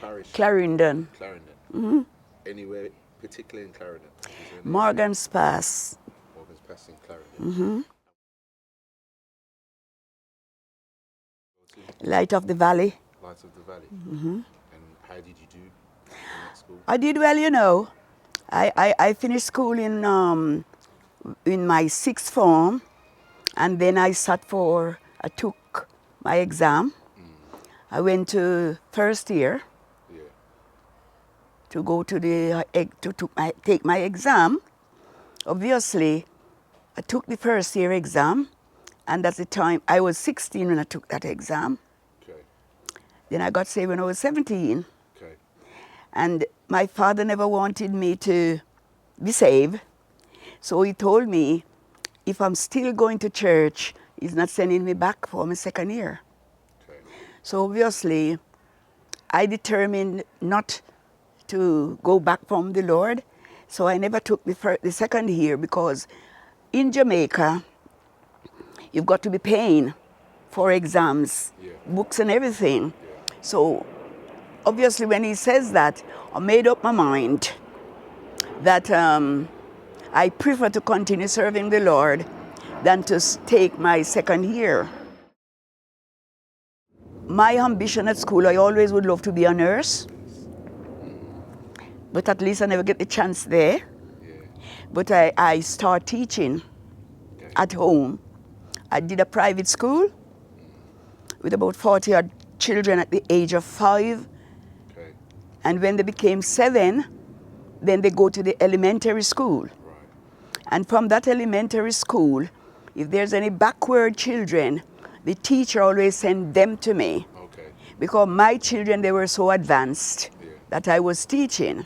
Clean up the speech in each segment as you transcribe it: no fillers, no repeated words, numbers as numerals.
parish? Clarendon. Clarendon. Mm-hmm. Anywhere particular in Clarendon? Morgan's Pass. Morgan's Pass in Clarendon. Mm-hmm. Light of the Valley. Light of the Valley. Mm-hmm. And how did you do in that school? I did well, you know. I finished school in my sixth form, and then I took my exam. I went to first year to go to take my exam. Obviously, I took the first year exam, and at the time I was 16 when I took that exam. Okay. Then I got saved when I was 17. Okay. And my father never wanted me to be saved, so he told me if I'm still going to church, he's not sending me back for my second year. Okay. So obviously, I determined not to go back from the Lord, so I never took the second year, because in Jamaica, you've got to be paying for exams, books and everything. So obviously when he says that, I made up my mind that I prefer to continue serving the Lord than to take my second year. My ambition at school, I always would love to be a nurse, but at least I never get the chance there. But I start teaching at home. I did a private school with about 40 odd children at the age of 5. Okay. And when they became 7, then they go to the elementary school. Right. And from that elementary school, if there's any backward children, the teacher always sent them to me. Okay. Because my children, they were so advanced that I was teaching.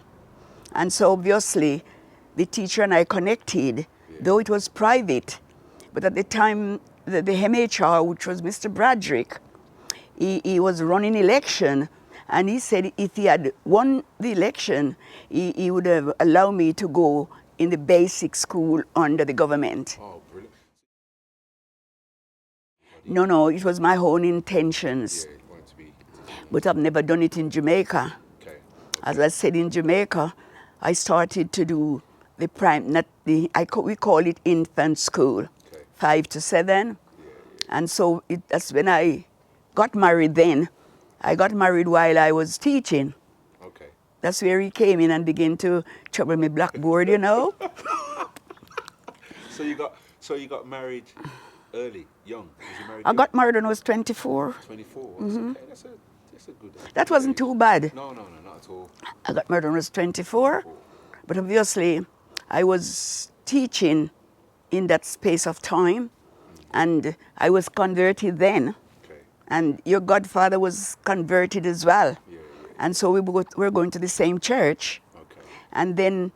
And so obviously, the teacher and I connected, though it was private. But at the time, the MHR, which was Mr. Bradrick, he was running election, and he said if he had won the election, he would have allowed me to go in the basic school under the government. Oh, brilliant. No, it was my own intentions. Yeah, you wanted to be. But I've never done it in Jamaica. Okay. As I said, in Jamaica, I started to do we call it infant school, 5 to 7. And so that's when I got married then. I got married while I was teaching. Okay. That's where he came in and began to trouble my blackboard, you know. So you got married early, young. Was you married I got married when I was 24. 24. Okay, that's a good. That wasn't too bad. No, not at all. I got married when I was 24. But obviously, I was teaching in that space of time, and I was converted then. Okay. And your godfather was converted as well. And so we're going to the same church. Okay. And then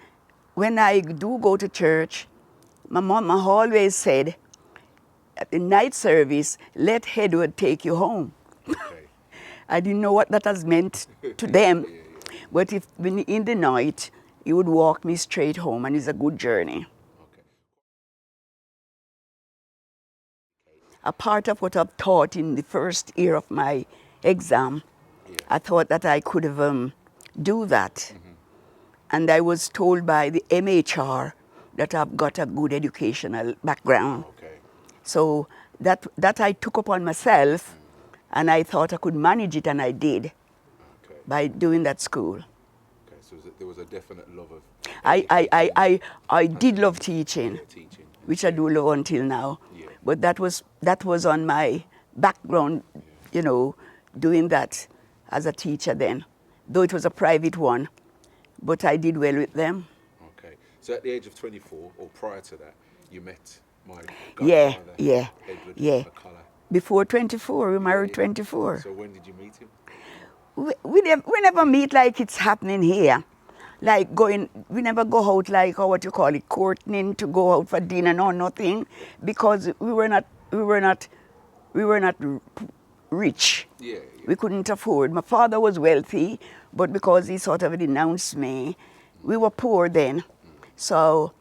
when I do go to church, my mom always said, at the night service, let Edward take you home. Okay. I didn't know what that has meant to them. But in the night, he would walk me straight home, and it's a good journey. Okay. A part of what I've taught in the first year of my exam, I thought that I could have do that. And I was told by the MHR that I've got a good educational background. Okay. So that I took upon myself, and I thought I could manage it, and I did by doing that school. Okay, so there was a definite love of. I did love teaching, which I do love until now. But that was on my background, you know, doing that as a teacher then, though it was a private one. But I did well with them. Okay, so at the age of 24, or prior to that, you met my godfather, Edward McCalla. Before 24, we married 24. So when did you meet him? We never meet like it's happening here. Like we never go out like, what you call it, courting, to go out for dinner or nothing, because we were not rich. We couldn't afford. My father was wealthy, but because he sort of denounced me, we were poor then. So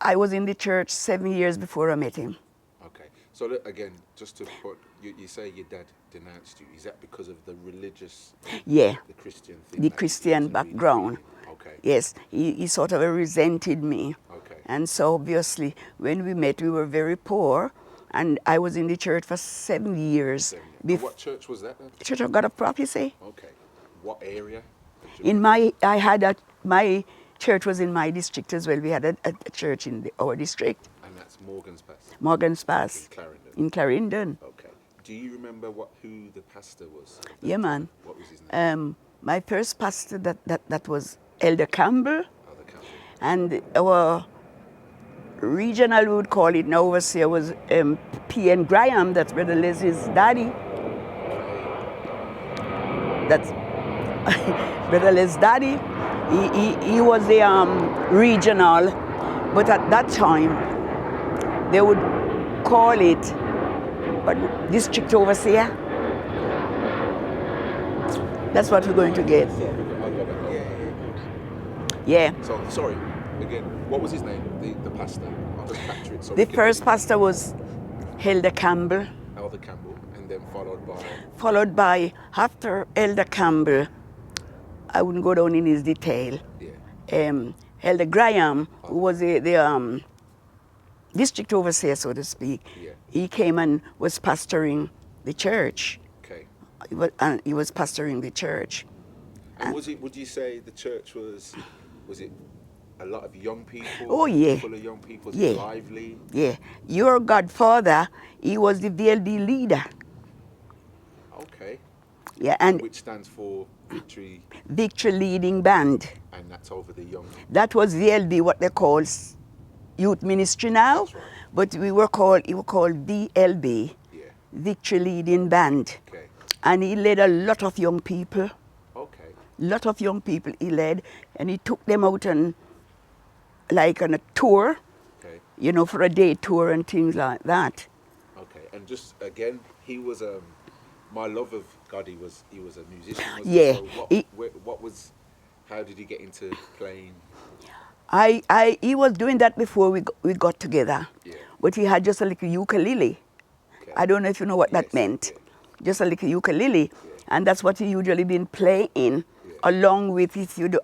I was in the church 7 years before I met him. Okay. So look, again, just to put, you say your dad denounced you. Is that because of the religious, Yeah, the Christian thing? the that he Christian wasn't really background. feeling? Okay. Yes, he sort of resented me. Okay. And so obviously, when we met, we were very poor. And I was in the church for 7 years. And what church was that then? Church of God of Prophecy. Okay. What area? of In Jamaica? my church was in my district as well. We had a church in our district, And that's Morgan's Pass Morgan's Pass, in Clarendon. in Clarendon. Okay. Do you remember who the pastor was? of that Yeah, time? man. What was his name? My first pastor, that was Elder Campbell. Other Campbell. And our regional, we would call it now, overseer was P.N. Graham, that's Brother Leslie's daddy. That's Brother Leslie's daddy. He was the regional, but at that time, they would call it district overseer. That's what we're going to get. Yeah. So, sorry, again, what was his name, the pastor? I'll just capture it. So The first pastor was Elder Campbell, Elder Campbell, and then followed by... followed by, after Elder Campbell, I wouldn't go down in his detail, Elder Graham, who was the district overseer, so to speak. Yeah. He came and was pastoring the church. Okay. He was pastoring the church. And would you say the church was it a lot of young people? Oh, yeah. Full of young people? Was Yeah. it lively? Yeah. Your godfather, he was the VLD leader. Okay. Yeah, and Which stands for Victory, Victory Leading Band. and that's over the young. That was VLD, what they call youth ministry now. That's right. But we were called VLB, Yeah. Victory Leading Band. Okay. And he led a lot of young people. Okay. Lot of young people he led, and he took them out on a tour, Okay. for a day tour and things like that. Okay. And just again, he was my love of God. He was a musician. Wasn't Yeah, He? So what was? How did he get into playing? He was doing that before we got together. Yeah. But he had just a little ukulele. Okay. I don't know if you know what that Yes, meant. yeah. Just a little ukulele. And that's what he usually been playing, Yeah. along with,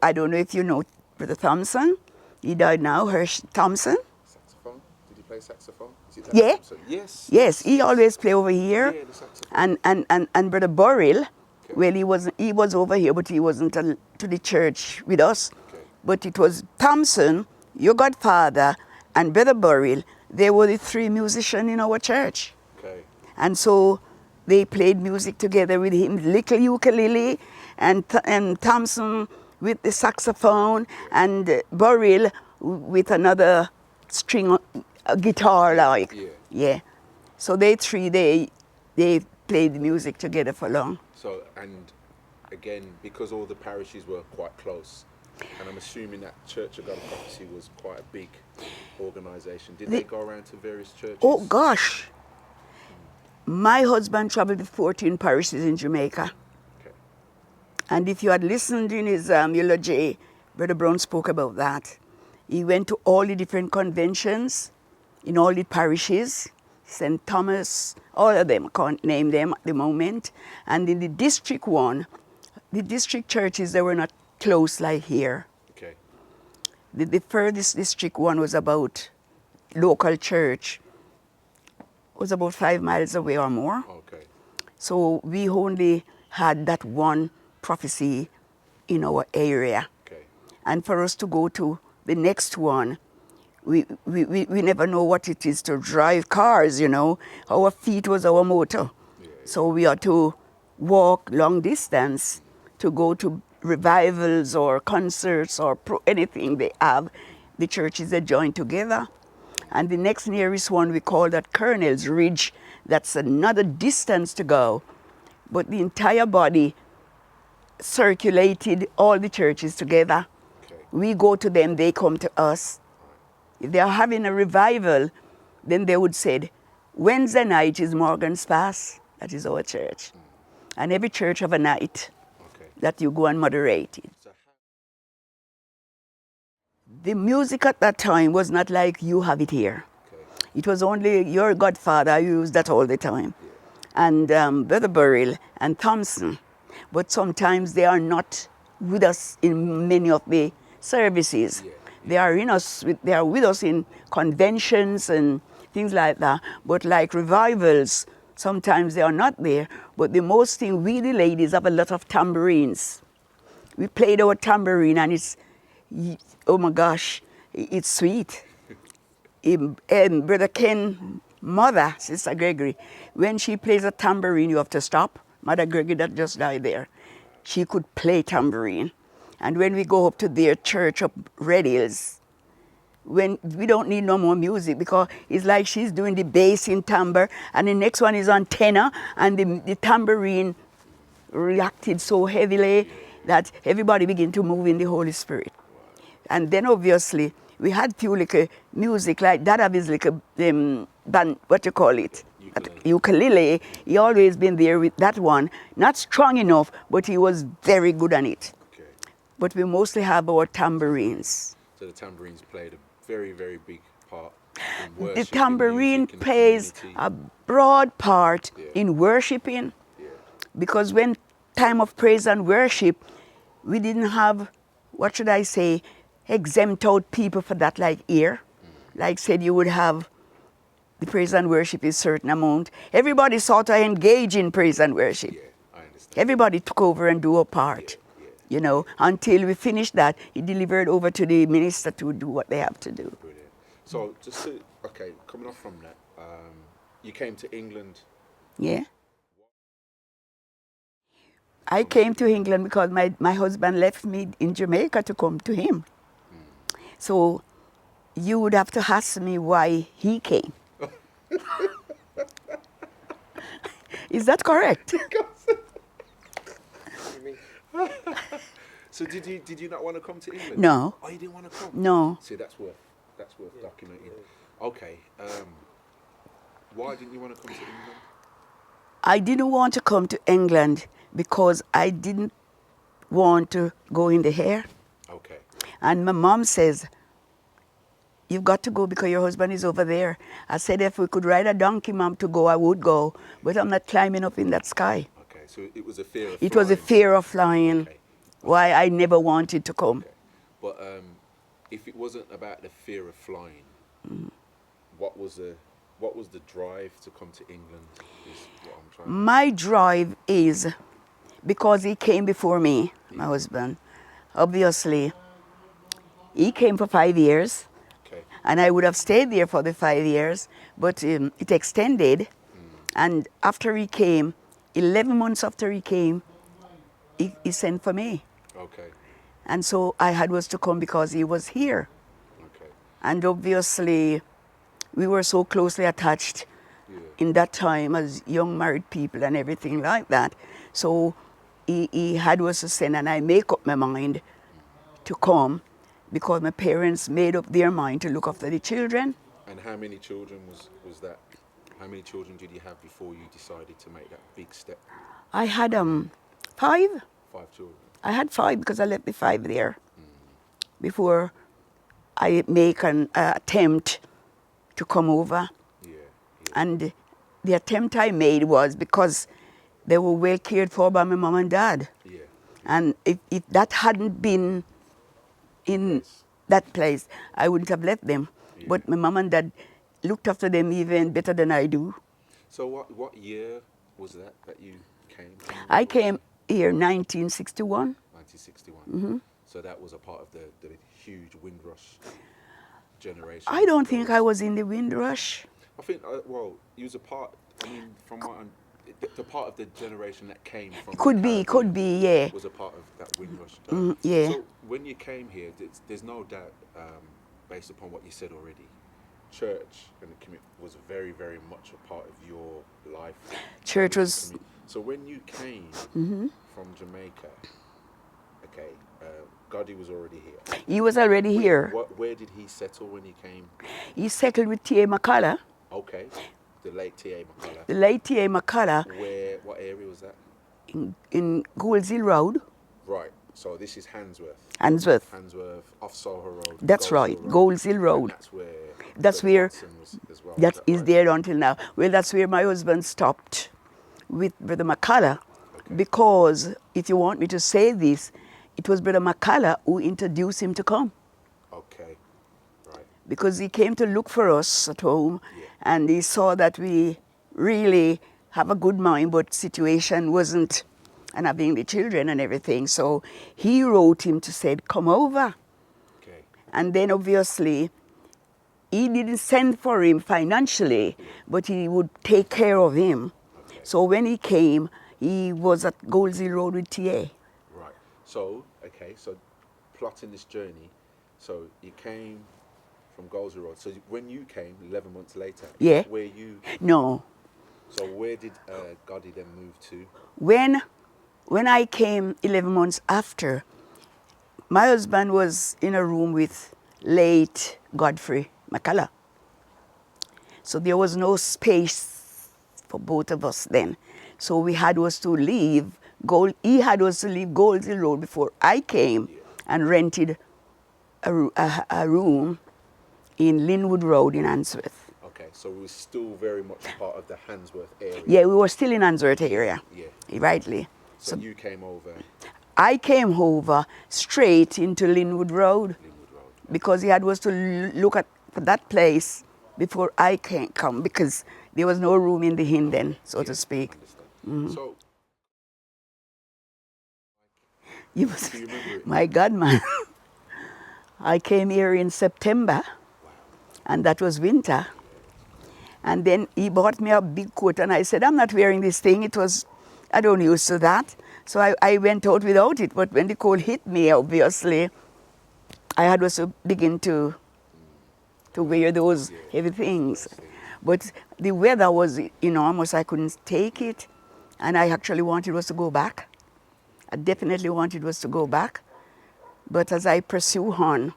I don't know if you know Brother Thompson. He died now, Hirsch Thompson. Saxophone? Did he play saxophone? Is it that Yeah. Thompson? Yes. Yes, he always play over here. Yeah, the saxophone. And Brother Burrell, Okay. well, he was over here, but he wasn't to the church with us. Okay. But it was Thompson, your godfather, and Brother Burrell. They were the three musicians in our church. Okay. And so they played music together with him, little ukulele, and Thompson with the saxophone, and Burrell with another string guitar like. Yeah. Yeah. So they three, they played the music together for long. So, and again, because all the parishes were quite close, and I'm assuming that Church of God of Prophecy was quite a big organisation. Did they go around to various churches? Oh gosh. My husband traveled to 14 parishes in Jamaica. Okay. And if you had listened in his eulogy, Brother Brown spoke about that. He went to all the different conventions in all the parishes, St. Thomas, all of them, can't name them at the moment. And in the district one, the district churches, they were not close like here. Okay. The furthest district one was about local church, was about 5 miles away or more. Okay. So we only had that one prophecy in our area. Okay. And for us to go to the next one, we never know what it is to drive cars, Our feet was our motor. Yeah. So we had to walk long distance to go to revivals or concerts or anything they have. The churches are joined together. And the next nearest one we call that Colonel's Ridge. That's another distance to go. But the entire body circulated all the churches together. Okay. We go to them, they come to us. If they are having a revival, then they would say, Wednesday night is Morgan's Pass. That is our church. And every church have a night Okay. that you go and moderate it. So The music at that time was not like you have it here. okay. It was only your godfather who used that all the time. Yeah. And Brother Burrell and Thompson. But sometimes they are not with us in many of the services. Yeah, They are they are with us in conventions and things like that. But like revivals, sometimes they are not there. But the most thing, we the ladies have a lot of tambourines. We played our tambourine and oh my gosh, it's sweet. And Brother Ken, mother, Sister Gregory, when she plays a tambourine, you have to stop. Mother Gregory that just died there, she could play tambourine. And when we go up to their church up Red Hills, when we don't need no more music because it's like she's doing the bass in timbre and the next one is on tenor and the tambourine reacted so heavily that everybody began to move in the Holy Spirit. And then obviously we had few like music like that is like a band, what you call it? Ukulele. He always been there with that one. Not strong enough, but he was very good on it. Okay. But we mostly have our tambourines. So the tambourines played a very, very big part in The worship. tambourine in music, in the plays community. a broad part Yeah. in worshiping, Yeah. because when time of praise and worship, we didn't have, what should I say, exempt out people for that like here. Like said, you would have the praise and worship is certain amount. Everybody sort of engage in praise and worship. Yeah, I understand. Everybody took over and do a part. Yeah. You know, until we finished that, he delivered over to the minister to do what they have to do. Brilliant. So just to, okay, coming off from that, you came to England. Yeah. I came to England because my husband left me in Jamaica to come to him. So you would have to ask me why he came. Is that correct? So did you not want to come to England? No. Oh, you didn't want to come? No. See, that's worth documenting. Okay. Why didn't you want to come to England? I didn't want to come to England because I didn't want to go in the hair. Okay. And my mom says, you've got to go because your husband is over there. I said, if we could ride a donkey, Mom, to go, I would go. But I'm not climbing up in that sky. Okay, so it was a fear of It was a fear of flying. Okay. Why I never wanted to come. Okay. But if it wasn't about the fear of flying, what was the drive to come to England? Is what I'm trying. My drive is because he came before me, my husband. Obviously, he came for 5 years. Okay. And I would have stayed there for the 5 years, but it extended. And after he came, 11 months after he came, he sent for me. Okay. And so I was to come because he was here. Okay. And obviously, we were so closely attached in that time as young married people and everything like that. So he had us to send, and I make up my mind to come because my parents made up their mind to look after the children. And how many children was that? How many children did you have before you decided to make that big step? I had 5. 5 children. I had 5 because I left the 5 there before I make an attempt to come over. Yeah. And the attempt I made was because they were well cared for by my mom and dad. Yeah. And if that hadn't been in Yes. that place, I wouldn't have left them. Yeah. But my mom and dad looked after them even better than I do. So what year was that you came? I came here 1961. 1961. So that was a part of the huge Windrush generation. I don't think I was in the Windrush. I think well, you was a part. I mean, from what the part of the generation that came from. Could the be, yeah. Was a part of that Windrush. Yeah. So when you came here, there's no doubt, based upon what you said already, church and the community was very, very much a part of your life. Church was. So when you came from Jamaica, okay, Gotti was already here. He was already here. Where did he settle when he came? He settled with T.A. McCalla. Okay, the late T.A. McCalla. The late T.A. McCalla What area was that? in Goulds Hill Road. Right, so this is Handsworth. Handsworth. Handsworth, off Soho Road. That's Goulds right, Hill Road. Goulds Hill And Road. that's where that's But the where Watson was as well. that is right? there until now. Well, that's where my husband stopped with Brother McCalla, Okay. because if you want me to say this, it was Brother McCalla who introduced him to come, Okay. Right. because he came to look for us at home, Yeah. and he saw that we really have a good mind, but situation wasn't, and having the children and everything. So he wrote him to say, come over. Okay. And then obviously, he didn't send for him financially, Yeah. but he would take care of him. Okay. So when he came, he was at Goldsey Road with TA. Right. So, okay, so plotting this journey, so you came from Goldsey Road. So when you came 11 months later, is Yeah. that where you, No, so where did Gotti then move to? when I came 11 months after, my husband was in a room with late Godfrey McCalla. So there was no space for both of us then. So we had was to leave he had was to leave Goldsey Road before I came, Yeah. and rented a room in Linwood Road in Answorth. Okay, so we were still very much part of the Handsworth area. Yeah, we were still in Answorth area, Yeah. rightly. So you came over I came over straight into Linwood Road, Linwood Road. because he had was to look at for that place before I can come, because there was no room in the inn then, so to Yeah, speak. Understand. So, You must, do you remember it? my God, man. I came here in September, Wow. and that was winter. And then he bought me a big coat, and I said, I'm not wearing this thing. I don't used to that. So I went out without it. But when the cold hit me, obviously, I had also begin to wear those heavy things. But the weather was enormous. I couldn't take it. And I actually wanted was to go back. I definitely wanted was to go back. But as I pursue on,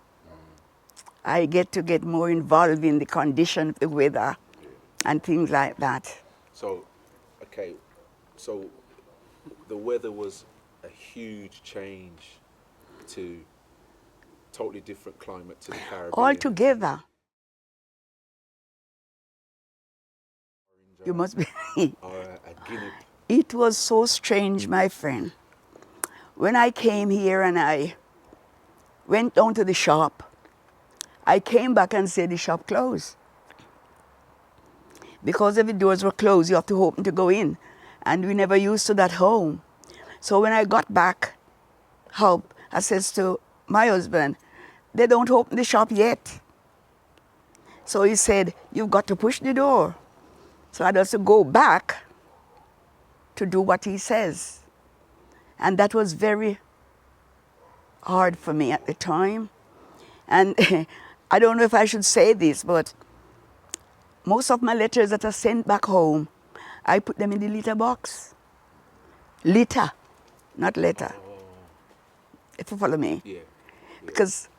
I get more involved in the condition of the weather and things like that. So, okay, so the weather was a huge change to totally different climate to the Caribbean. Altogether, you must be. A guinea. It was so strange, my friend. When I came here and I went down to the shop, I came back and said the shop closed. Because if the doors were closed, you have to open to go in. And we never used to that home. So when I got back home, I says to my husband, they don't open the shop yet. So he said, you've got to push the door. So I had to go back to do what he says. And that was very hard for me at the time. And I don't know if I should say this, but most of my letters that are sent back home, I put them in the litter box. Litter, not letter. Oh, If you follow me. yeah. Because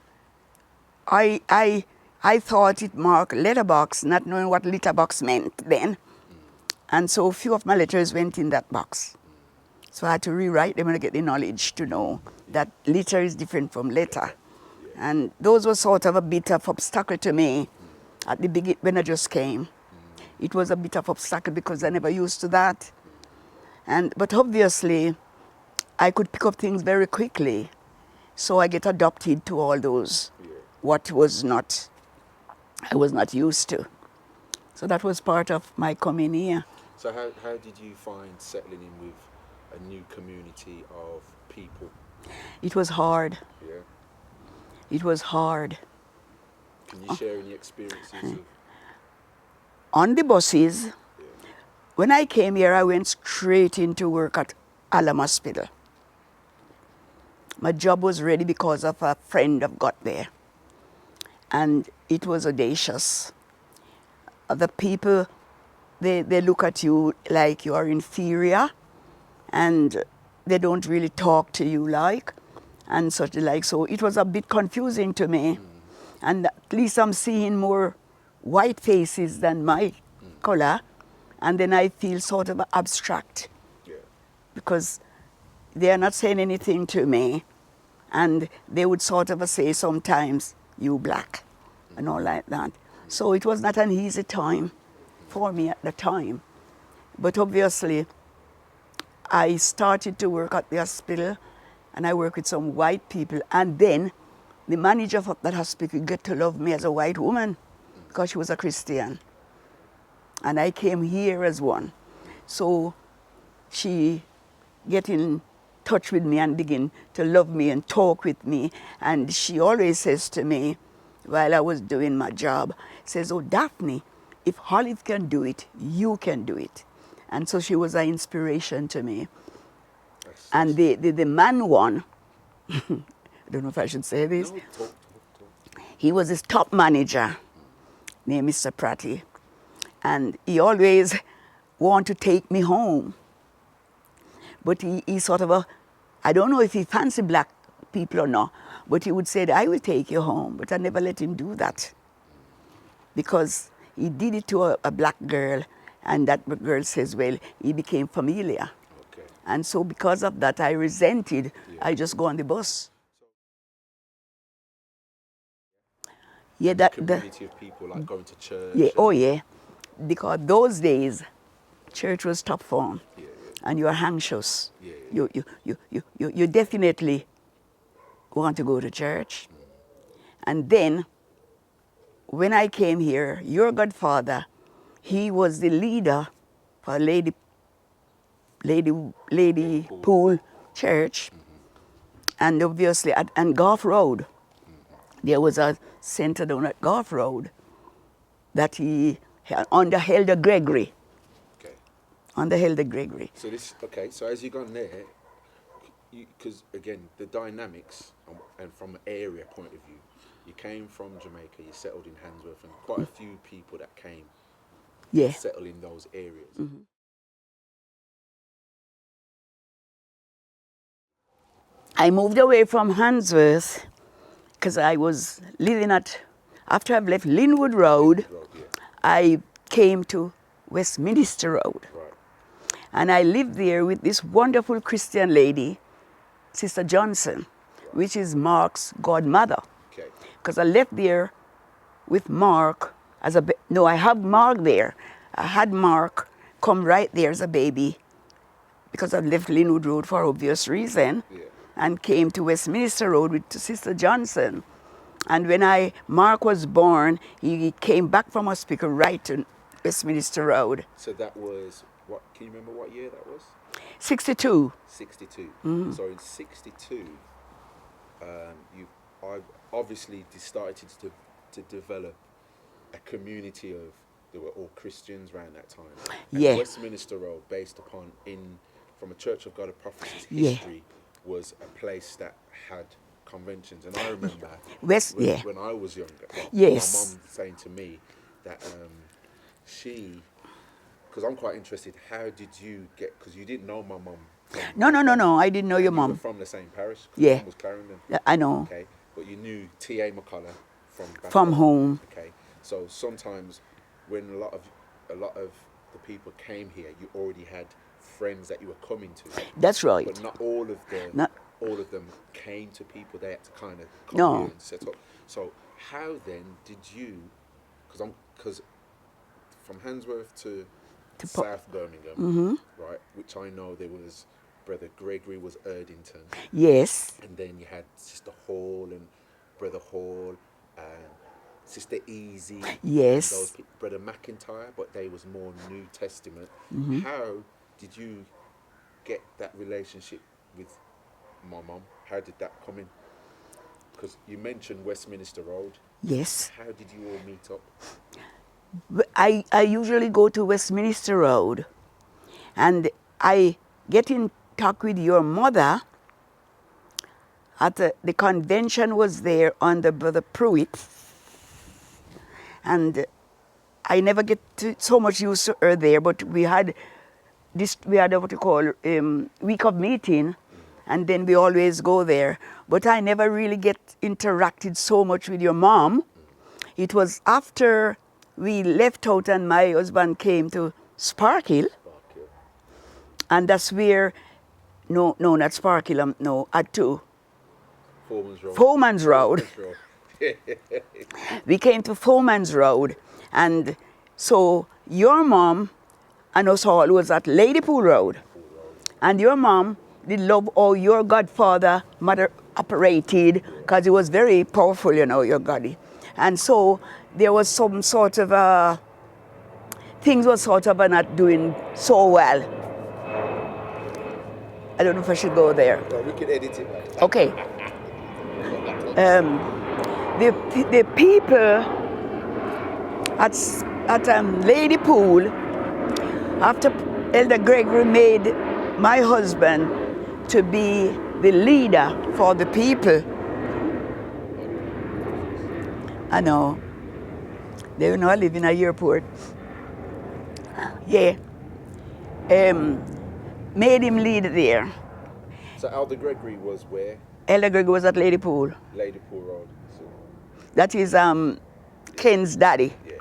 I thought it marked letterbox, not knowing what letterbox meant then. And so a few of my letters went in that box. So I had to rewrite them and get the knowledge to know that letter is different from letter. And those were sort of a bit of obstacle to me at the beginning when I just came. It was a bit of obstacle because I never used to that. But obviously, I could pick up things very quickly. So I get adopted to all those, what I was not used to. So that was part of my coming here. So how did you find settling in with a new community of people? It was hard. Yeah. It was hard. Can you share any experiences of? On the buses, Yeah. when I came here, I went straight into work at Alam Hospital. My job was ready because of a friend I've got there. And it was audacious. The people, they look at you like you are inferior, and they don't really talk to you like, and such like. So it was a bit confusing to me. And at least I'm seeing more white faces than my color, and then I feel sort of abstract. Yeah. Because they are not saying anything to me, and they would sort of say sometimes, you black, and all like that. So it was not an easy time for me at the time. But obviously, I started to work at the hospital, and I worked with some white people. And then the manager of that hospital got to love me as a white woman because she was a Christian. And I came here as one. So she get in touch with me and begin to love me and talk with me. And she always says to me, while I was doing my job, says, "Oh, Daphne, if Olive can do it, you can do it." And so she was an inspiration to me. And the man one, I don't know if I should say this. No, talk. He was his top manager, named Mr. Pratty. And he always wanted to take me home. But he sort of, I don't know if he fancied black people or not, but he would say, "I will take you home." But I never let him do that. Because he did it to a black girl, and that girl says, well, he became familiar. Okay. And so because of that, I resented. I just go on the bus. Yeah, The community of people, like going to church. Yeah, oh yeah. Because those days, church was top form. Yeah. And you are anxious. Yeah. You definitely want to go to church. And then, when I came here, your godfather, he was the leader for Lady Pool Church. And obviously, and Golf Road. There was a center down at Golf Road that he had under Elder Gregory. Okay. Under Elder Gregory. So so as you've gone there, because again, the dynamics, and from an area point of view, you came from Jamaica, you settled in Handsworth, and quite a few people that came settle in those areas. I moved away from Handsworth because I was living after I've left Linwood Road, I came to Westminster Road. Right. And I lived there with this wonderful Christian lady, Sister Johnson, which is Mark's godmother. Okay. Because I left there with Mark I have Mark there. I had Mark come right there as a baby because I left Linwood Road for obvious reason and came to Westminster Road with Sister Johnson. And when Mark was born, he came back from hospital right to Westminster Road. So that was, can you remember what year that was? 62. 62. So in 62, I've obviously started to develop a community they were all Christians around that time. And Westminster Road, based upon from a Church of God of Prophecies history, was a place that had conventions. And I remember when I was younger, my mum saying to me that because I'm quite interested, how did you because you didn't know my mum. No, I didn't know your mum. You were from the same parish? Yeah. Mum was Clarendon. Yeah, I know. Okay, but you knew T.A. McCalla from home. Okay, so sometimes when a lot of the people came here, you already had friends that you were coming to. That's right. But not all of them came to people. They had to kind of come here and set up. So how then did you? Because from Handsworth to South Birmingham, right? Which I know there was Brother Gregory was Erdington. Yes. And then you had Sister Hall and Brother Hall and Sister Easy. Yes. And those Brother McIntyre, but they was more New Testament. How did you get that relationship with my mum? How did that come in? Because you mentioned Westminster Road. Yes. How did you all meet up? I usually go to Westminster Road, and I get in touch with your mother at the convention was there under Brother Pruitt, and I never get so much used to her there, but we had what you call week of meeting, and then we always go there. But I never really get interacted so much with your mom. It was after we left out and my husband came to Sparkill, and that's where, no, not Sparkill, no, at 2. Foreman's Road. Foreman's Road. We came to Foreman's Road, and so your mom and us all was at Ladypool Road. And your mom did love how your godfather, mother operated, because he was very powerful, you know, your goddy. And so there was some sort of things were sort of not doing so well. I don't know if I should go there. No, we can edit it, man. Okay. The people at Ladypool, after Elder Gregory made my husband to be the leader for the people, I know, they know I live in a airport. Yeah. Made him lead there. So Elder Gregory was where? Elder Gregory was at Ladypool. Ladypool Road. So, That is Ken's daddy. yeah,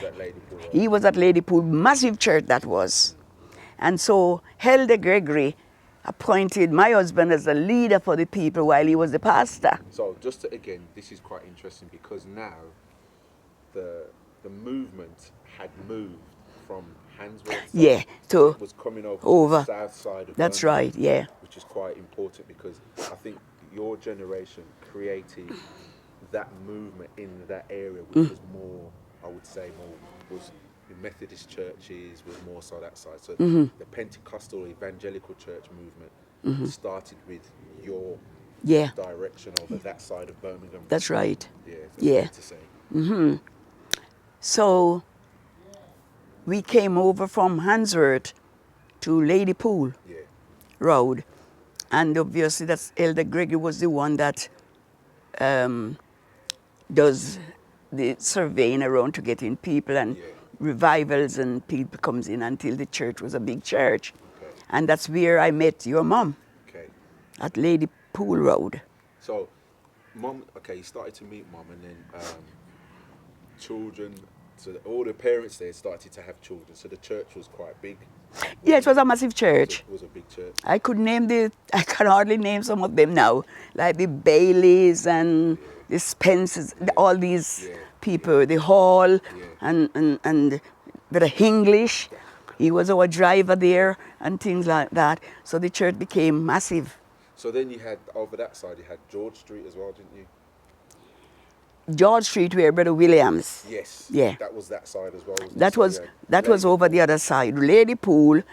that Ladypool Road. He was at Ladypool, massive church that was. And so Elder Gregory appointed my husband as the leader for the people while he was the pastor. So just to, again, this is quite interesting because now the movement had moved from Handsworth. Yeah, to it was coming over over. to the south side of That's Birmingham, right, yeah. which is quite important because I think your generation created that movement in that area, which was more, I would say, more was the Methodist churches was more so that side. So the Pentecostal evangelical church movement started with your Yeah, direction over that side of Birmingham. that's right. Yeah, that's Yeah. fair to say. So we came over from Handsworth to Ladypool Yeah, Road. And obviously that's Elder Gregory was the one that does the surveying around to get in people and Yeah. revivals and people comes in until the church was a big church. okay, And that's where I met your mom okay. at Ladypool Road. So, mom, okay, you started to meet mom, and then children. So all the parents there started to have children. So the church was quite big. Yeah, it was a massive church. It was a big church. I can hardly name some of them now, like the Baileys and the Spencers, all these Yeah. people, the Hall, Yeah. and the English. He was our driver there and things like that. So the church became massive. So then you had over that side, you had George Street as well, didn't you? George Street, where Brother Williams. Yes. Yeah. That was that side as well. Wasn't That it? So was you had that was Lady- over the other side. Ladypool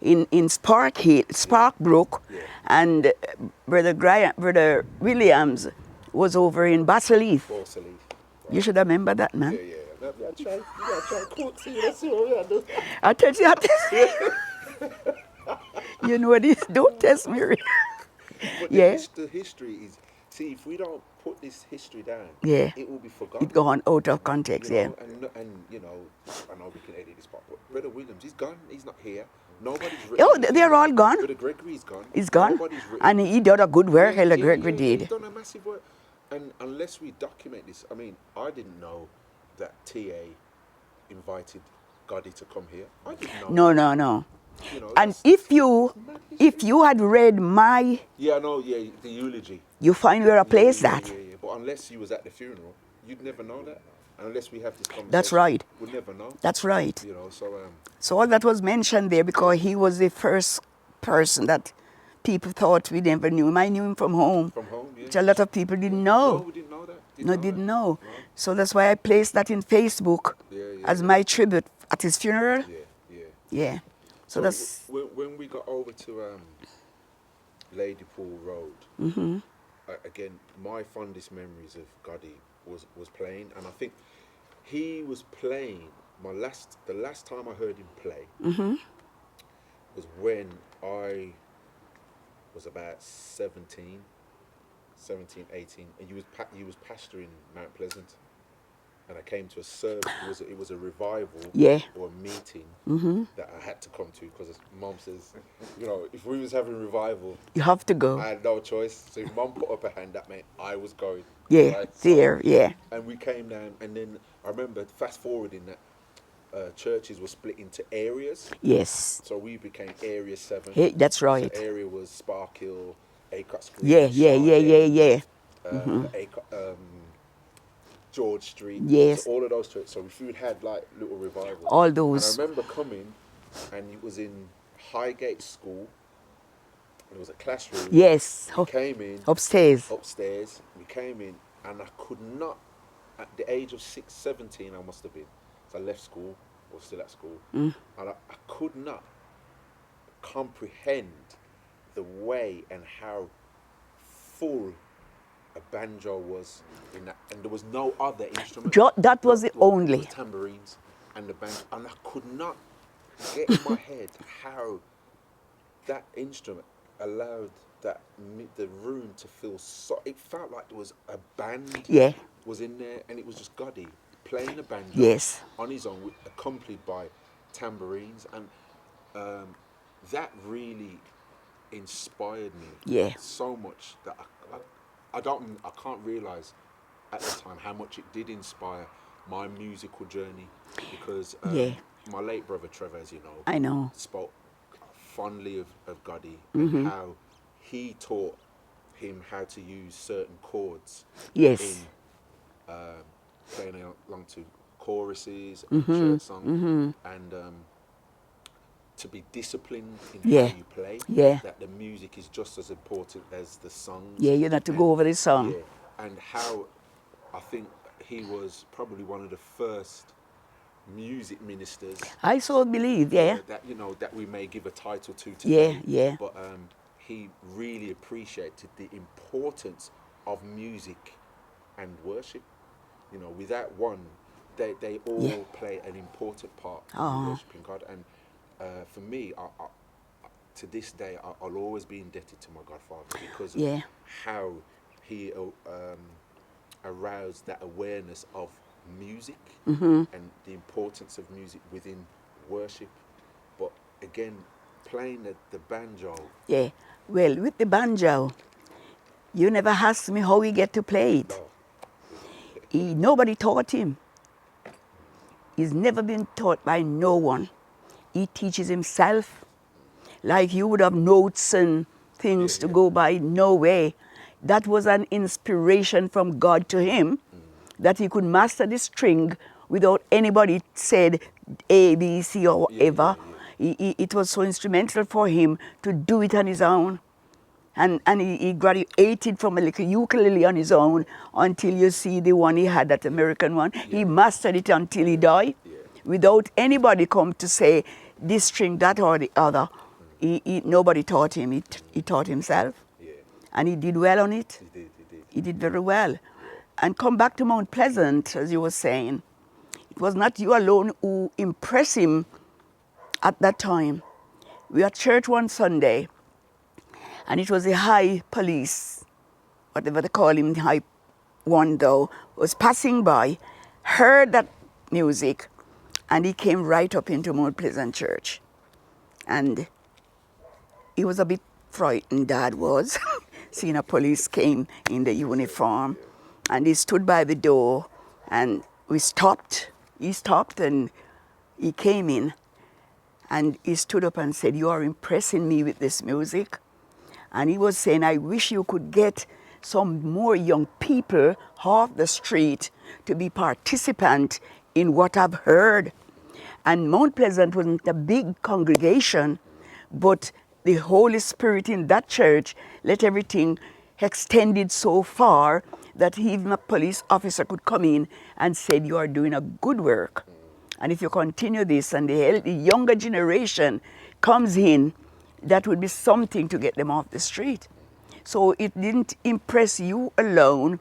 in Sparkbrook, Yeah. and Brother Williams was over in Basilief. Borsaley. You should remember that, man. Yeah, yeah. You gotta try cook, see, let's see what we gotta do. I tell you, you know this. Don't test me. But Yeah. the history is, see, if we don't put this history down, Yeah. it will be forgotten. It gone out of context, You yeah. know, and you know, I know we can edit this part, but Brother Williams, he's gone. He's not here. Nobody's written. Oh, anything. they're all gone. Brother Gregory's gone. He's gone. Nobody's written. And he did a good work, Elder Gregory He's did. done a massive work. And unless we document this, I mean, I didn't know that TA invited Gotti to come here. I didn't know. No. You know, And that's- if you had read my, yeah, I know, yeah, the eulogy. you find where I placed Yeah, that. yeah. But unless you was at the funeral, you'd never know that. And unless we have this conversation, That's right. we'd never know. That's right. You know, so So all that was mentioned there because he was the first person that people thought we never knew him. I knew him from home, from home, yeah. which a lot of people didn't No, know. we didn't know that. Didn't know. No. So that's why I placed that in Facebook Yeah, as my tribute at his funeral. Yeah, yeah. Yeah. So that's when we got over to Ladypool Road. Again, my fondest memories of Gotti was playing, and I think he was playing. The last time I heard him play was when I was about 17, 18, and he was pastoring Mount Pleasant, and I came to a service. It was a revival Yeah. or a meeting that I had to come to because Mom says, you know, if we was having revival, you have to go. I had no choice. So if Mom put up a hand, that meant I was going. Yeah, right? So- there, yeah. And we came down, and then I remember fast forwarding that churches were split into areas. Yes. So we became Area 7. Hey, that's right. So area was Sparkhill, Acot Street. Yeah. George Street. Yes. So all of those churches. So if you had like little revivals. All those. And I remember coming, and it was in Highgate School. It was a classroom. Yes. We came in. Upstairs. We came in, and I could not, at the age of 17, I must have been. So I left school, or still at school, and I could not comprehend the way and how full a banjo was in that, and there was no other instrument. That was the only. The tambourines and the banjo, and I could not get in my head how that instrument allowed the room to feel so. It felt like there was a band. Yeah. Was in there, and it was just Gotti playing a banjo. Yes. On his own, accompanied by tambourines, and that really inspired me. Yeah. So much that I can't realize at the time how much it did inspire my musical journey, because my late brother Trevor, as you know, I know, spoke fondly of Gotti and how he taught him how to use certain chords. Yes. In playing along to choruses and church songs, and to be disciplined in how you play. Yeah. That the music is just as important as the songs. Yeah, you have to go over the song. Yeah. And how I think he was probably one of the first music ministers. I so believe, yeah. That we may give a title to today. Yeah. But he really appreciated the importance of music and worship. Without one, they all play an important part in worshiping God. And for me, I to this day, I'll always be indebted to my godfather because of how he aroused that awareness of music and the importance of music within worship. But again, playing the banjo. Yeah. Well, with the banjo, you never asked me how he get to play it. No. Nobody taught him. He's never been taught by no one. He teaches himself. Like you would have notes and things to go by, no way. That was an inspiration from God to him, that he could master the string without anybody said A, B, C, or whatever. It was so instrumental for him to do it on his own. And he graduated from a little ukulele on his own until you see the one he had, that American one. He mastered it until he died, without anybody come to say this string, that or the other. Nobody taught him. He taught himself. Yeah. And he did well on it. He did. He did very well. Yeah. And come back to Mount Pleasant, as you were saying. It was not you alone who impressed him at that time. We were at church one Sunday, and it was the high police, whatever they call him, the high one though, was passing by, heard that music, and he came right up into Mount Pleasant Church. And he was a bit frightened, Dad was, seeing a police came in the uniform. And he stood by the door, and we stopped. He stopped, and he came in. And he stood up and said, "You are impressing me with this music." And he was saying, "I wish you could get some more young people off the street to be participant in what I've heard." And Mount Pleasant wasn't a big congregation, but the Holy Spirit in that church let everything extended so far that even a police officer could come in and said, "You are doing a good work. And if you continue this and the younger generation comes in, that would be something to get them off the street." So it didn't impress you alone,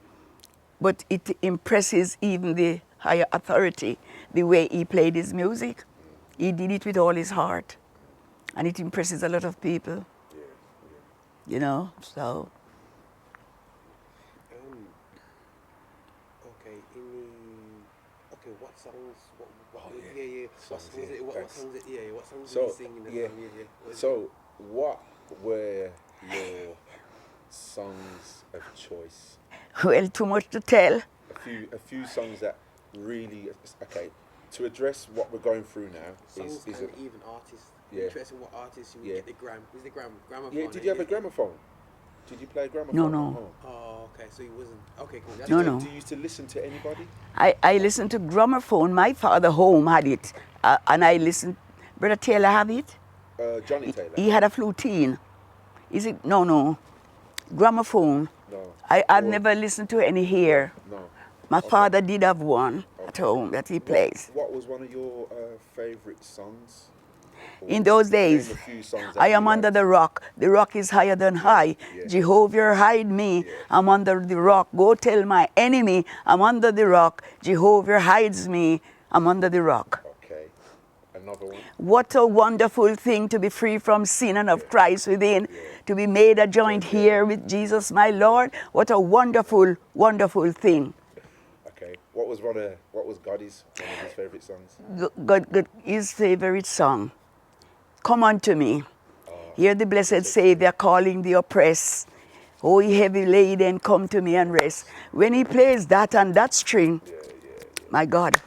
but it impresses even the higher authority, the way he played his music. He did it with all his heart. And it impresses a lot of people. So. What songs? What songs So, did you sing in the song? So, what were your songs of choice? Well, too much to tell. A few songs that really, to address what we're going through now. Songs and even artists. Yeah. Interesting what artists you would get the gramophone. Yeah, did you have a gramophone? Did you play gramophone? No, no. At home? Oh, okay. So he wasn't. Okay, cool. That's No, good. no. Do you used to listen to anybody? I listened to gramophone. My father home had it, and I listened. Brother Taylor have it. Johnny Taylor. He had a flutine. Is it? No, no. Gramophone. No. I've Or- never listened to any here. No. My Okay. father did have one at Okay. home that he plays. What was one of your favourite songs? Or In those days, name a few songs that I you am under liked. the rock. The rock is higher than high. yeah. Jehovah hide me. Yeah. I'm under the rock. Go tell my enemy I'm under the rock. Jehovah hides me. I'm under the rock. Okay. Another one. What a wonderful thing to be free from sin and of Christ within. To be made a joint here with Jesus, my Lord. What a wonderful, wonderful thing. Okay. What was one of Goddy's one of his favourite songs? God, his favorite song. Come unto me. Hear the blessed Savior calling the oppressed. Oh, ye heavy laden, come to me and rest. When he plays that and that string, my God,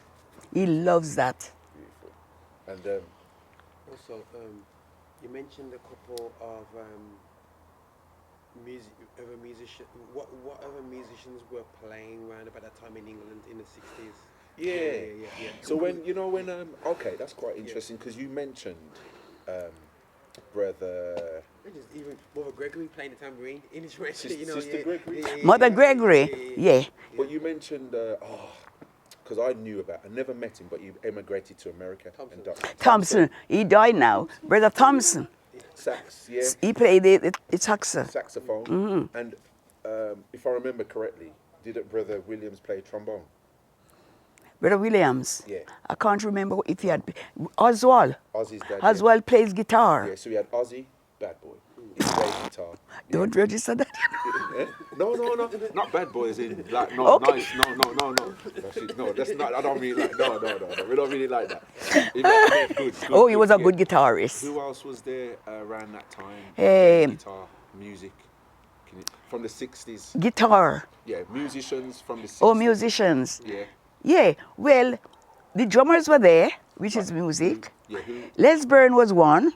he loves that. Beautiful. And Also, you mentioned a couple of other musicians. What other musicians were playing around about that time in England in the 60s? yeah. So when okay, that's quite interesting because you mentioned brother. Even Mother Gregory playing the tambourine in his rest, you know. Sister Gregory? Mother Gregory, yeah. But you mentioned because I never met him, but he emigrated to America. Thompson. And died. Thompson, he died now. Brother Thompson, Sax, yeah. he played the saxophone. Saxophone. Mm-hmm. And if I remember correctly, didn't Brother Williams play trombone? Brother Williams, Yeah. I can't remember if he had. Oswald. Ozzy's dad. Oswald plays guitar. Yeah, so we had Ozzy, bad boy. He played guitar. Don't register that. Eh? No, not bad boys in like no Okay. nice, no. That's not. I don't mean like no. We don't really like that. I mean, good, Oh, he was a yeah. good guitarist. Who else was there around that time? Um, Guitar, music, from the 60s. Guitar. Yeah, musicians from the 60s. Oh, musicians. Yeah. Yeah, well, the drummers were there, which is music. Yeah, who? Les Byrne was one.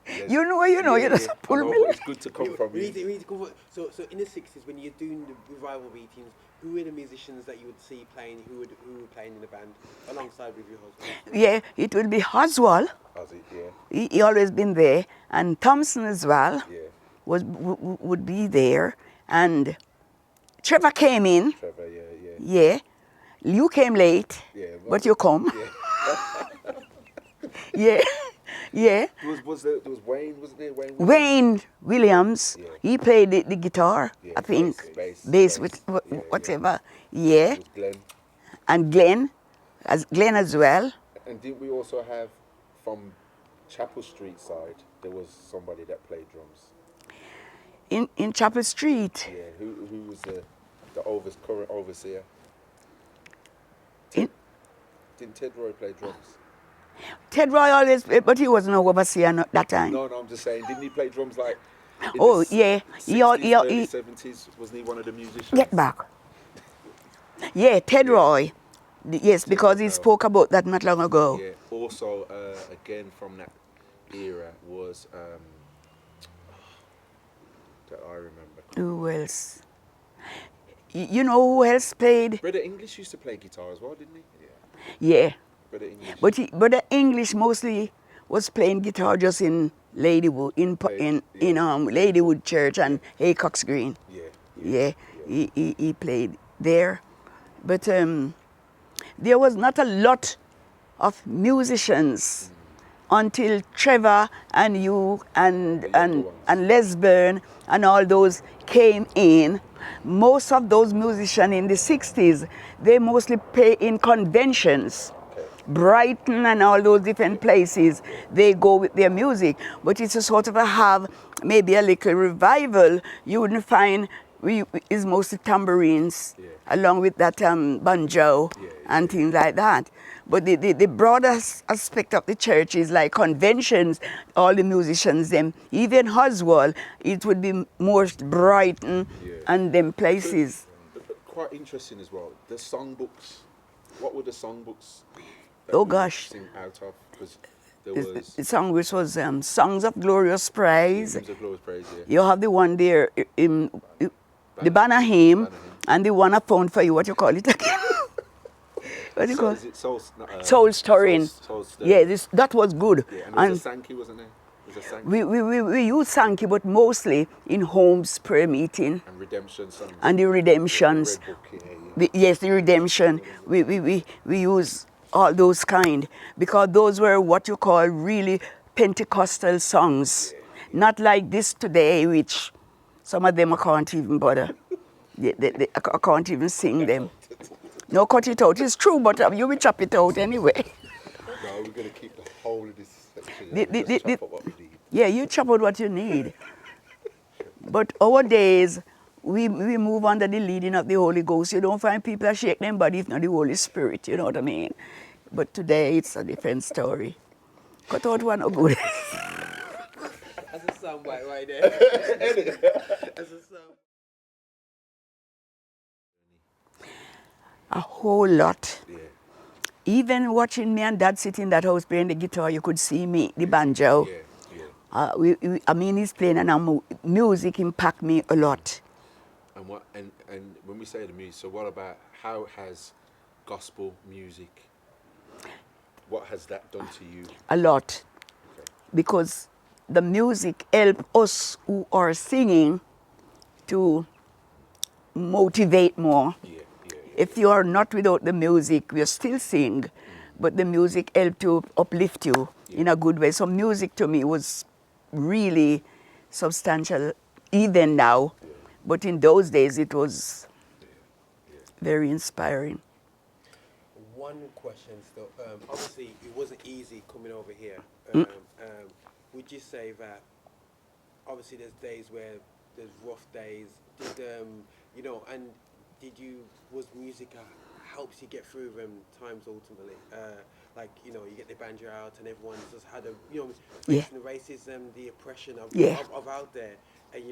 Yes. You know, you just pull I know, me. but it's good to come from We you. need to cover. So in the 60s, when you're doing the revival meetings, who were the musicians that you would see playing? Who were playing in the band alongside with your husband? Yeah, it will be Oswald. Ozzy, yeah. He always been there, and Thompson as well Yeah. would be there, and Trevor came in. Trevor, yeah. Yeah, you came late, Yeah, but you come. Yeah. yeah. There was Wayne, wasn't there? Wayne Williams, Yeah. he played the guitar, Yeah, I think, bass, bass with yeah, whatever. Yeah, It was Glenn. and Glenn as well. And didn't we also have from Chapel Street side, there was somebody that played drums? In Chapel Street. Yeah, who was the current overseer? In, Didn't Ted Roy play drums? Ted Roy always, but he wasn't overseer that time. No, I'm just saying, didn't he play drums like in Oh, the yeah. 60s, early 70s? Wasn't he one of the musicians? Get back. Yeah, Ted Roy. Yes, because he spoke about that not long ago. Yeah. Also, again from that era was that I remember. Who else? You know who else played? Brother English used to play guitar as well, didn't he? Yeah. Brother English. But the English mostly was playing guitar just in Ladywood, in Ladywood Church and Haycox Green. Yeah. He played there, but there was not a lot of musicians until Trevor and you and Les Byrne and all those came in. Most of those musicians in the 60s, they mostly play in conventions. Brighton and all those different places, they go with their music. But it's a sort of have maybe a little revival. You wouldn't find it's mostly tambourines, along with that banjo and things like that. But the broader aspect of the church is like conventions, all the musicians, them, even Oswald, it would be more Brighton and them places. Quite interesting as well. The songbooks. What were the songbooks? Oh gosh. Sing out of? Because There was the song which was Songs of Glorious Praise. Hymns of Glorious Praise, yeah. You have the one there, the banner hymn, Banner hymn. and the one I found for you. What you call it again? What do you call Is it Soul? Soul Stirring. Soul Stirring. Yeah, that was good. Yeah, and there was a Sankey, wasn't there? There was a Sankey. We use Sankey, but mostly in homes prayer meeting. And redemption songs. And the redemptions. The Red Book, yeah. Yes, the redemption. We use all those kind because those were what you call really Pentecostal songs. Not like this today, which some of them I can't even bother. I can't even sing them. No, cut it out. It's true, but you will chop it out anyway. No, we're going to keep the whole of this section. Just chop up what we need. Yeah, you chop out what you need. But our days, we move under the leading of the Holy Ghost. You don't find people that shake them body if not the Holy Spirit, you know what I mean? But today, it's a different story. Cut out one of good. That's a soundbite right there. That's a sound. A whole lot. Yeah. Even watching me and Dad sit in that house playing the guitar, you could see me, the banjo. Yeah, yeah. I mean, he's playing and music impact me a lot. And what and when we say the music, so what about how has gospel music, what has that done to you? A lot. Okay. Because the music help us who are singing to motivate more. Yeah. If you are not without the music, we still sing, but the music help to uplift you in a good way. So music to me was really substantial, even now, but in those days it was very inspiring. One question still. Obviously, it wasn't easy coming over here. Would you say that? Obviously, there's days where there's rough days. Was music helps you get through them times ultimately? You get the banjo out and everyone's just had facing the racism, the oppression of out there, and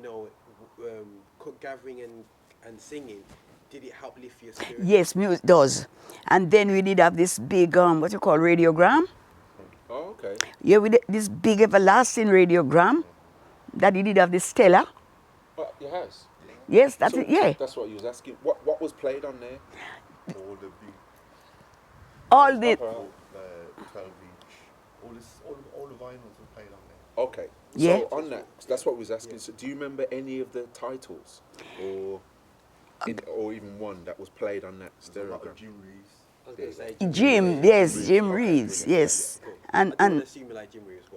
gathering and singing. Did it help lift your spirit? Yes, music does. And then we did have this big, what you call radiogram. Oh, okay. Yeah, we did this big everlasting radiogram that he did have the Stella. Oh, it has. Yes, that's it, yeah. That's what you was asking. What was played on there? All the 12-inch, all the vinyls were played on there. Okay. Yeah. So on that, that's what we was asking. So do you remember any of the titles, or even one that was played on that stereogram? Jim Reeves. I was going to say Jim Reeves, yes. And assume you like Jim Reeves.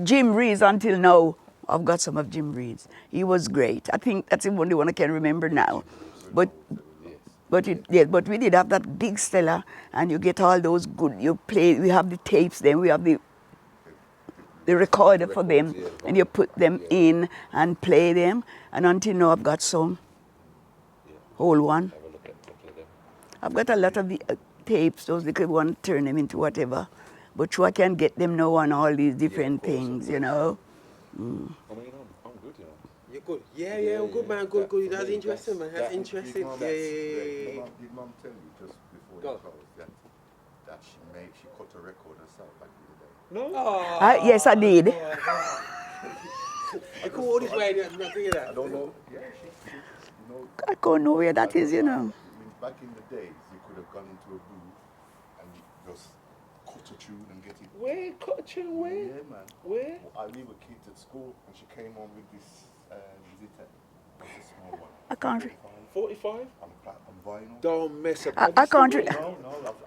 Jim Reeves, until now, I've got some of Jim Reeves. He was great. I think that's the only one I can remember now. But we did have that big Stella, and you get all those good. You play. We have the tapes. Then we have the recorder for them, and you put them in and play them. And until now, I've got some. Whole one. Have a look at a couple of them. I've got a lot of the tapes. Those little ones, turn them into whatever. But I can get them now on all these different things, you know. I mean, I'm good, you know. You're good. Yeah, I'm good, man. Good. That's interesting, man. That's interesting. Did Mum tell you just before Go. you closed that she cut a record herself back in the day? No. Yes, I did. I come all this way and not doing that. I don't know. Yeah, I don't know where that is, you know. I mean, back in the days, you could have gone into a booth and you just cut a tune and get it. Where? Cut a tune? Where? Yeah, man. Where? We were kids at school and she came home with this visitor. It's a small one. I can't. 45? On vinyl. Don't mess up. I can't. No,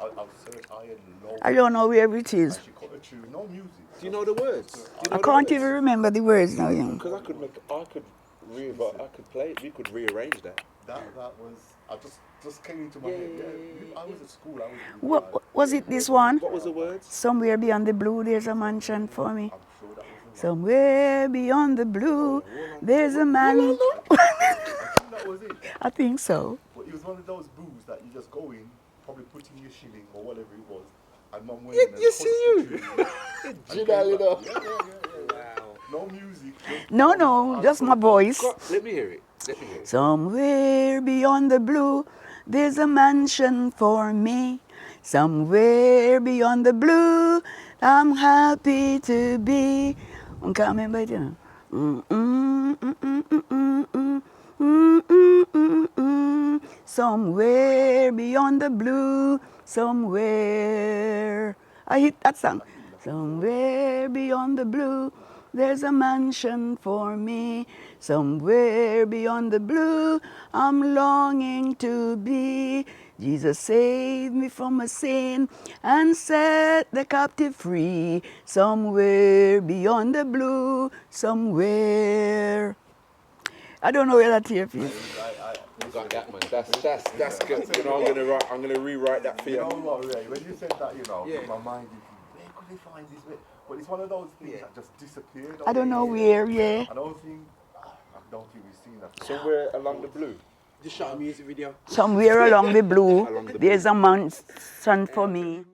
I've searched high and low. I don't know where it is. And she cut a tune, no music. Do you know the words? I can't even remember the words now, you know. Because I could play it. We could rearrange that. That was, I just came into my head. Yeah, I was at school. What was it? This one? What was the words? Somewhere beyond the blue, there's a mansion for me. I'm sure that was Somewhere beyond the blue, there's a man. I think that was it. I think so. But it was one of those booths that you just go in, probably put in your shilling or whatever it was, and Mum went in and You see you? You know. Wow. No music. No, just my voice. Let me hear it. Somewhere beyond the blue, there's a mansion for me. Somewhere beyond the blue, I'm happy to be. I can't remember it, you know. Somewhere beyond the blue, somewhere. I hit that song. Somewhere beyond the blue, there's a mansion for me. Somewhere beyond the blue, I'm longing to be. Jesus saved me from a sin and set the captive free. Somewhere beyond the blue, somewhere. I don't know where that here is. You got that, man. That's good. You know, I'm gonna rewrite that for you. You know what, Ray? When you said that, you know, in my mind, where could they find this? But it's one of those things that just disappeared. I don't know where, yeah. I don't think we've seen that. Somewhere along the blue. Just shot a music video. Somewhere along the blue, there's a mansion for me.